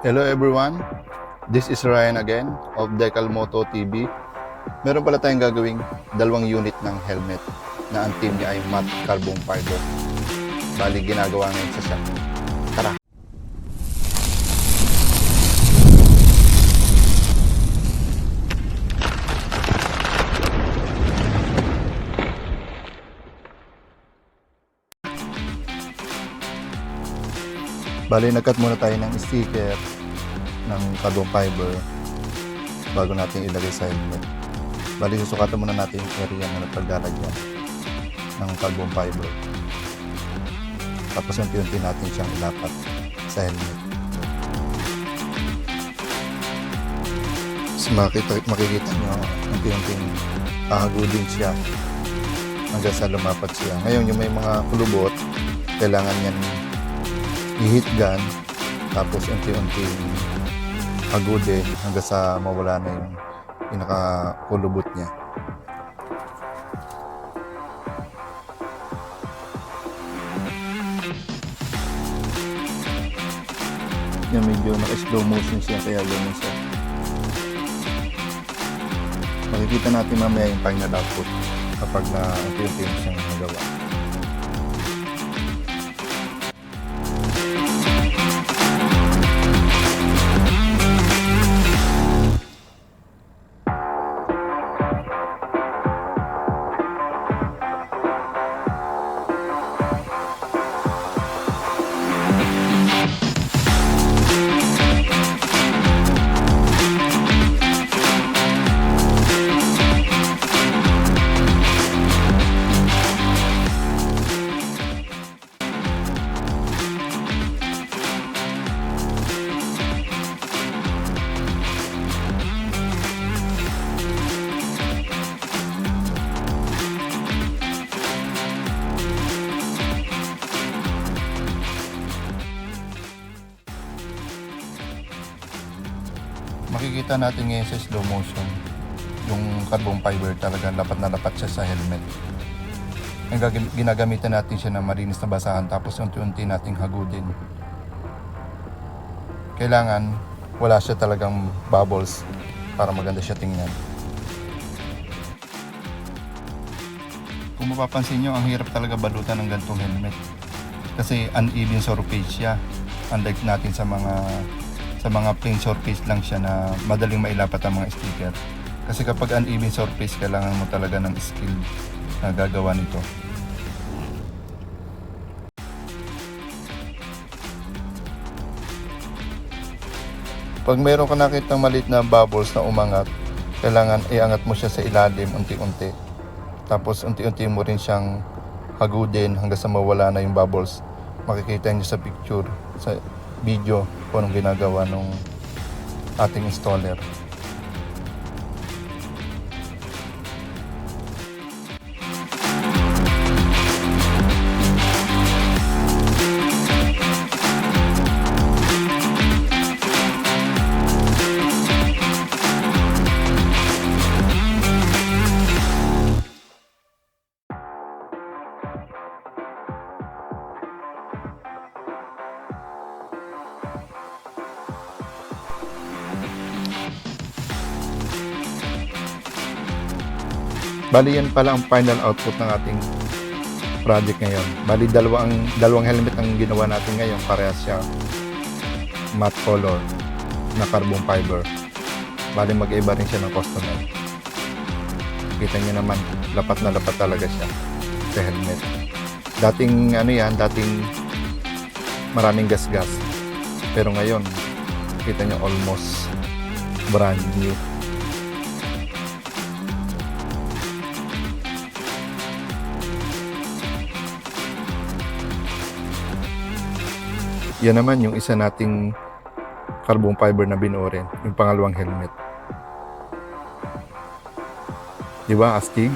Hello everyone, this is Ryan again of Decal Moto TV. Meron pala tayong gagawing dalawang unit ng helmet na ang team niya ay matte carbon fiber. Bali ginagawa ngayon sa shop. Tara! Bali nagkat muna tayo ng sticker ng carbon fiber bago natin ilagay sa helmet. Bali susukatan muna natin yung area na napaglalagyan ng carbon fiber. Tapos unti-unti natin siyang ilapat sa helmet. So, makikita nyo unti-unting ahagudin siya hanggang sa lumapat siya. Ngayon yung may mga kulubot, kailangan yan i-heat gun, tapos unti-unting agudin hanggang sa mawala na yung pinaka-kulubot niya. Yan, medyo naka-slow motion siya, kaya ganyan siya. Makikita natin mamaya yung final output kapag na unti-unti siyang nagawa. Makikita natin ngayon sa slow motion yung carbon fiber talagang lapat na lapat siya sa helmet. Ang ginagamitan natin siya ng malinis na basahan, tapos unti-unti nating hagudin. Kailangan wala siya talagang bubbles para maganda siya tingnan. Kung mapapansin nyo, ang hirap talaga balutan ng ganitong helmet kasi uneven surface siya, unlike natin sa mga plain surface lang siya na madaling mailapat ang mga sticker. Kasi kapag uneven surface, kailangan mo talaga ng skill na gagawa nito. Pag mayroon ka nakitang maliit na bubbles na umangat, kailangan iangat mo siya sa ilalim unti-unti. Tapos unti-unti mo rin siyang hagudin hanggang sa mawala na yung bubbles. Makikita niyo sa picture, sa video kung anong ginagawa ng ating installer. Bali yan pala ang final output ng ating project ngayon. Bali dalawang helmet ang ginawa natin ngayon, parehas siya matte color na carbon fiber. Bali mag-iba rin siya ng customer. Kita niyo naman, lapat na lapat talaga siya sa helmet. Dating maraming gas-gas. Pero ngayon, kita niyo almost brand new. Yan naman yung isa nating carbon fiber na binuo rin, yung pangalawang helmet. Di ba, astig?